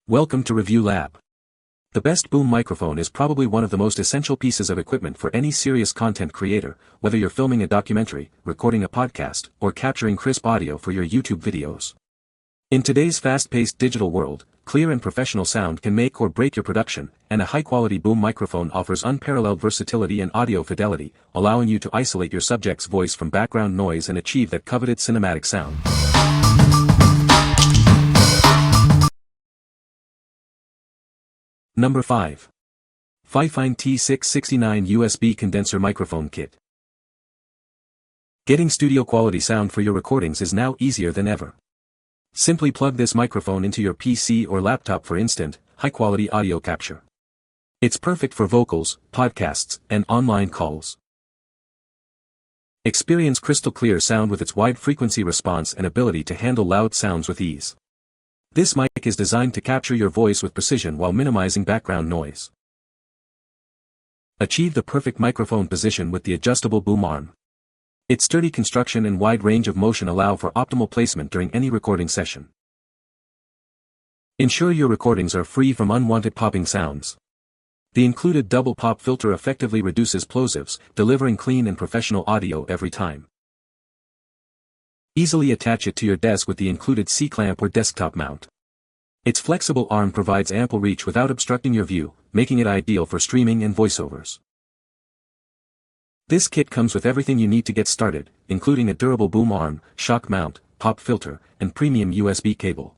Welcome to Review Lab. The best boom microphone is probably one of the most essential pieces of equipment for any serious content creator, whether you're filming a documentary, recording a podcast, or capturing crisp audio for your YouTube videos. In today's fast-paced digital world, clear and professional sound can make or break your production, and a high-quality boom microphone offers unparalleled versatility and audio fidelity, allowing you to isolate your subject's voice from background noise and achieve that coveted cinematic sound. Number 5. FIFINE T669 USB Condenser Microphone Kit. Getting studio quality sound for your recordings is now easier than ever. Simply plug this microphone into your PC or laptop for instant, high-quality audio capture. It's perfect for vocals, podcasts, and online calls. Experience crystal clear sound with its wide frequency response and ability to handle loud sounds with ease. This mic is designed to capture your voice with precision while minimizing background noise. Achieve the perfect microphone position with the adjustable boom arm. Its sturdy construction and wide range of motion allow for optimal placement during any recording session. Ensure your recordings are free from unwanted popping sounds. The included double pop filter effectively reduces plosives, delivering clean and professional audio every time. Easily attach it to your desk with the included C-clamp or desktop mount. Its flexible arm provides ample reach without obstructing your view, making it ideal for streaming and voiceovers. This kit comes with everything you need to get started, including a durable boom arm, shock mount, pop filter, and premium USB cable.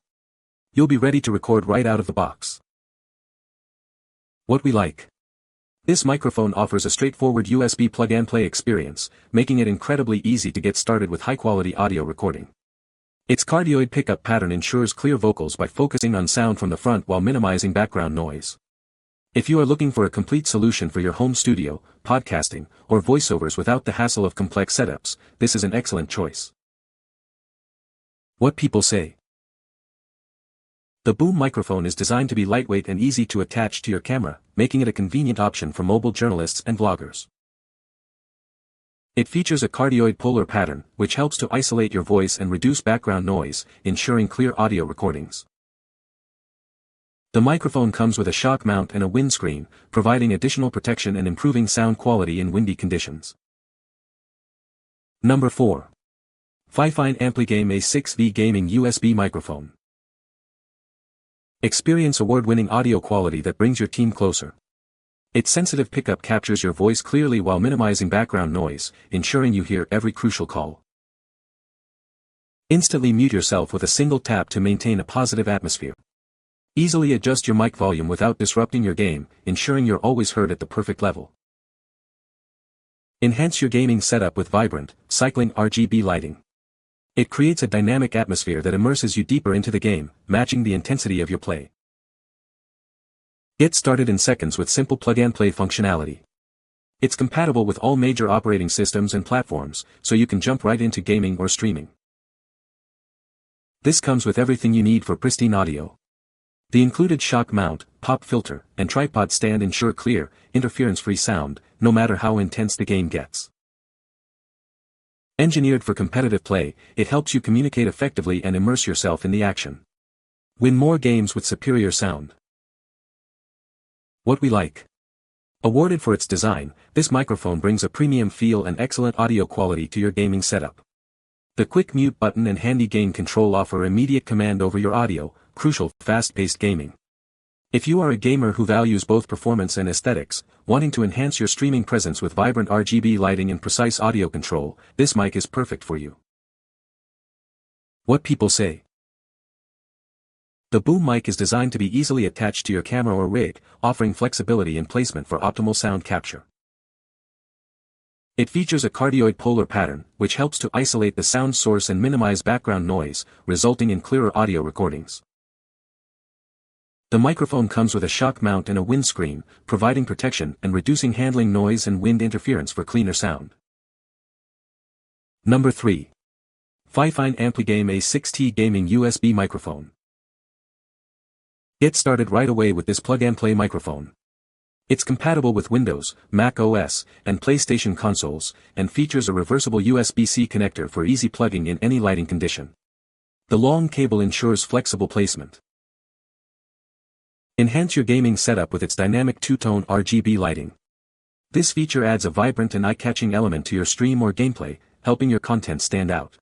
You'll be ready to record right out of the box. What we like. This microphone offers a straightforward USB plug-and-play experience, making it incredibly easy to get started with high-quality audio recording. Its cardioid pickup pattern ensures clear vocals by focusing on sound from the front while minimizing background noise. If you are looking for a complete solution for your home studio, podcasting, or voiceovers without the hassle of complex setups, this is an excellent choice. What people say. The boom microphone is designed to be lightweight and easy to attach to your camera, making it a convenient option for mobile journalists and vloggers. It features a cardioid polar pattern, which helps to isolate your voice and reduce background noise, ensuring clear audio recordings. The microphone comes with a shock mount and a windscreen, providing additional protection and improving sound quality in windy conditions. Number 4. FIFINE AmpliGame A6V Gaming USB Microphone. Experience award-winning audio quality that brings your team closer. Its sensitive pickup captures your voice clearly while minimizing background noise, ensuring you hear every crucial call. Instantly mute yourself with a single tap to maintain a positive atmosphere. Easily adjust your mic volume without disrupting your game, ensuring you're always heard at the perfect level. Enhance your gaming setup with vibrant, cycling RGB lighting. It creates a dynamic atmosphere that immerses you deeper into the game, matching the intensity of your play. Get started in seconds with simple plug-and-play functionality. It's compatible with all major operating systems and platforms, so you can jump right into gaming or streaming. This comes with everything you need for pristine audio. The included shock mount, pop filter, and tripod stand ensure clear, interference-free sound, no matter how intense the game gets. Engineered for competitive play, it helps you communicate effectively and immerse yourself in the action. Win more games with superior sound. What we like. Awarded for its design, this microphone brings a premium feel and excellent audio quality to your gaming setup. The quick mute button and handy gain control offer immediate command over your audio, crucial for fast-paced gaming. If you are a gamer who values both performance and aesthetics, wanting to enhance your streaming presence with vibrant RGB lighting and precise audio control, this mic is perfect for you. What people say. The boom mic is designed to be easily attached to your camera or rig, offering flexibility in placement for optimal sound capture. It features a cardioid polar pattern, which helps to isolate the sound source and minimize background noise, resulting in clearer audio recordings. The microphone comes with a shock mount and a windscreen, providing protection and reducing handling noise and wind interference for cleaner sound. Number 3. FIFINE AmpliGame A6T Gaming USB Microphone. Get started right away with this plug-and-play microphone. It's compatible with Windows, Mac OS, and PlayStation consoles, and features a reversible USB-C connector for easy plugging in any lighting condition. The long cable ensures flexible placement. Enhance your gaming setup with its dynamic two-tone RGB lighting. This feature adds a vibrant and eye-catching element to your stream or gameplay, helping your content stand out.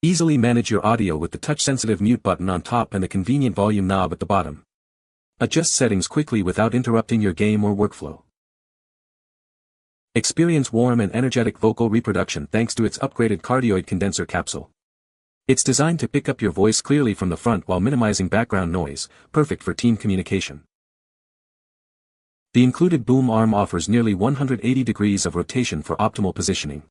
Easily manage your audio with the touch-sensitive mute button on top and the convenient volume knob at the bottom. Adjust settings quickly without interrupting your game or workflow. Experience warm and energetic vocal reproduction thanks to its upgraded cardioid condenser capsule. It's designed to pick up your voice clearly from the front while minimizing background noise, perfect for team communication. The included boom arm offers nearly 180 degrees of rotation for optimal positioning.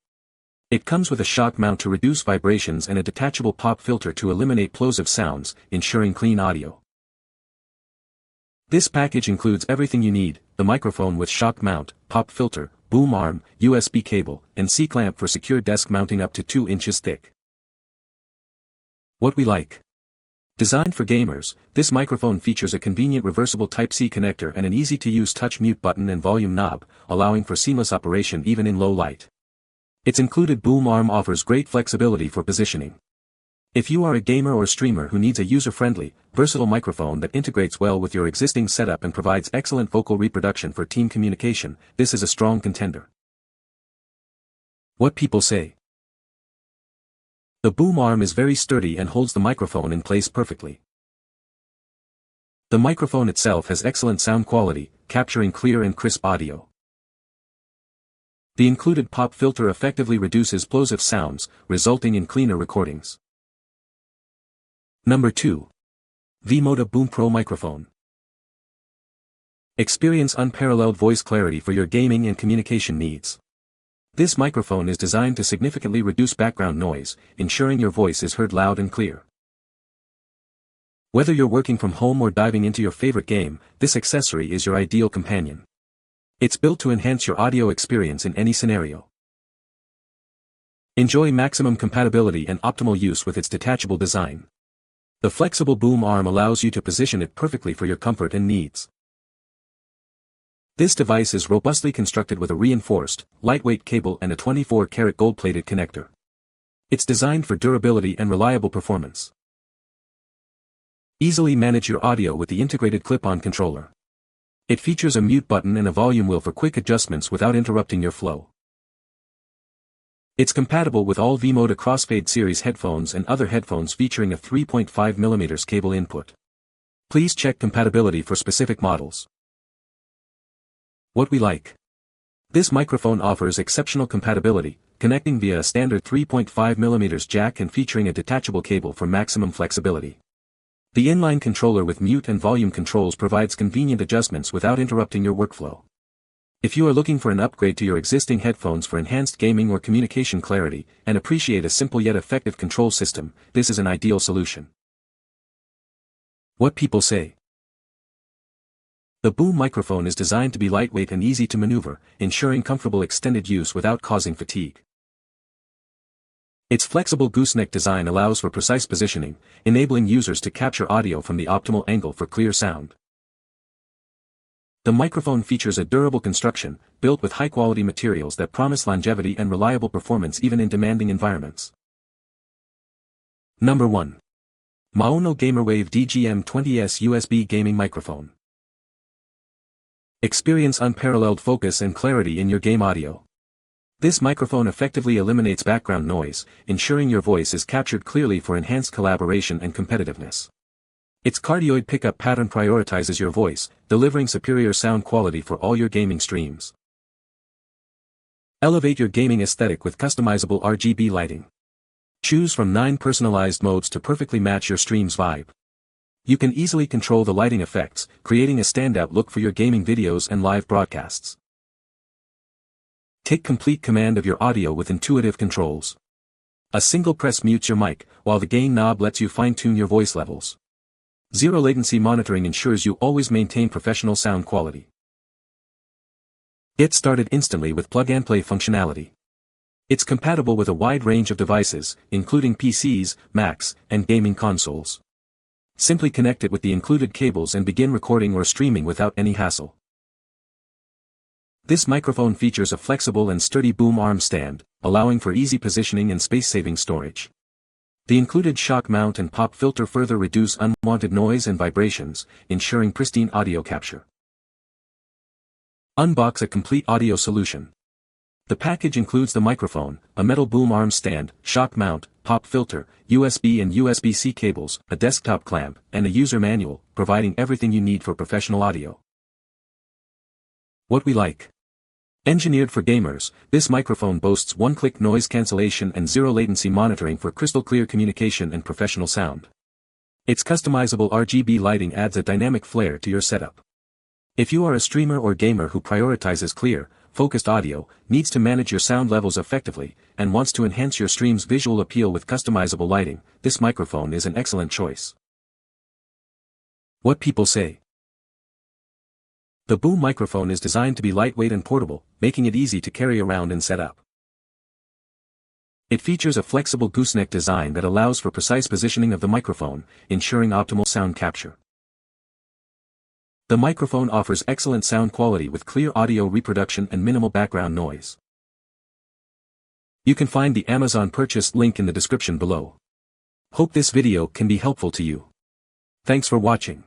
It comes with a shock mount to reduce vibrations and a detachable pop filter to eliminate plosive sounds, ensuring clean audio. This package includes everything you need: the microphone with shock mount, pop filter, boom arm, USB cable, and C-clamp for secure desk mounting up to 2 inches thick. What we like. Designed for gamers, this microphone features a convenient reversible Type-C connector and an easy-to-use touch mute button and volume knob, allowing for seamless operation even in low light. Its included boom arm offers great flexibility for positioning. If you are a gamer or streamer who needs a user-friendly, versatile microphone that integrates well with your existing setup and provides excellent vocal reproduction for team communication, this is a strong contender. What people say. The boom arm is very sturdy and holds the microphone in place perfectly. The microphone itself has excellent sound quality, capturing clear and crisp audio. The included pop filter effectively reduces plosive sounds, resulting in cleaner recordings. Number 2. V-Moda BoomPro Microphone. Experience unparalleled voice clarity for your gaming and communication needs. This microphone is designed to significantly reduce background noise, ensuring your voice is heard loud and clear. Whether you're working from home or diving into your favorite game, this accessory is your ideal companion. It's built to enhance your audio experience in any scenario. Enjoy maximum compatibility and optimal use with its detachable design. The flexible boom arm allows you to position it perfectly for your comfort and needs. This device is robustly constructed with a reinforced, lightweight cable and a 24-karat gold-plated connector. It's designed for durability and reliable performance. Easily manage your audio with the integrated clip-on controller. It features a mute button and a volume wheel for quick adjustments without interrupting your flow. It's compatible with all V-Moda Crossfade series headphones and other headphones featuring a 3.5mm cable input. Please check compatibility for specific models. What we like. This microphone offers exceptional compatibility, connecting via a standard 3.5mm jack and featuring a detachable cable for maximum flexibility. The inline controller with mute and volume controls provides convenient adjustments without interrupting your workflow. If you are looking for an upgrade to your existing headphones for enhanced gaming or communication clarity, and appreciate a simple yet effective control system, this is an ideal solution. What people say. The boom microphone is designed to be lightweight and easy to maneuver, ensuring comfortable extended use without causing fatigue. Its flexible gooseneck design allows for precise positioning, enabling users to capture audio from the optimal angle for clear sound. The microphone features a durable construction, built with high-quality materials that promise longevity and reliable performance even in demanding environments. Number 1. MAONO GamerWave DGM20S USB Gaming Microphone. Experience unparalleled focus and clarity in your game audio. This microphone effectively eliminates background noise, ensuring your voice is captured clearly for enhanced collaboration and competitiveness. Its cardioid pickup pattern prioritizes your voice, delivering superior sound quality for all your gaming streams. Elevate your gaming aesthetic with customizable RGB lighting. Choose from 9 personalized modes to perfectly match your stream's vibe. You can easily control the lighting effects, creating a standout look for your gaming videos and live broadcasts. Take complete command of your audio with intuitive controls. A single press mutes your mic, while the gain knob lets you fine-tune your voice levels. Zero latency monitoring ensures you always maintain professional sound quality. Get started instantly with plug-and-play functionality. It's compatible with a wide range of devices, including PCs, Macs, and gaming consoles. Simply connect it with the included cables and begin recording or streaming without any hassle. This microphone features a flexible and sturdy boom arm stand, allowing for easy positioning and space-saving storage. The included shock mount and pop filter further reduce unwanted noise and vibrations, ensuring pristine audio capture. Unbox a complete audio solution. The package includes the microphone, a metal boom arm stand, shock mount, pop filter, USB and USB-C cables, a desktop clamp, and a user manual, providing everything you need for professional audio. What we like. Engineered for gamers, this microphone boasts one-click noise cancellation and zero-latency monitoring for crystal-clear communication and professional sound. Its customizable RGB lighting adds a dynamic flair to your setup. If you are a streamer or gamer who prioritizes clear, focused audio, needs to manage your sound levels effectively, and wants to enhance your stream's visual appeal with customizable lighting, this microphone is an excellent choice. What people say. The boom microphone is designed to be lightweight and portable, making it easy to carry around and set up. It features a flexible gooseneck design that allows for precise positioning of the microphone, ensuring optimal sound capture. The microphone offers excellent sound quality with clear audio reproduction and minimal background noise. You can find the Amazon purchase link in the description below. Hope this video can be helpful to you. Thanks for watching.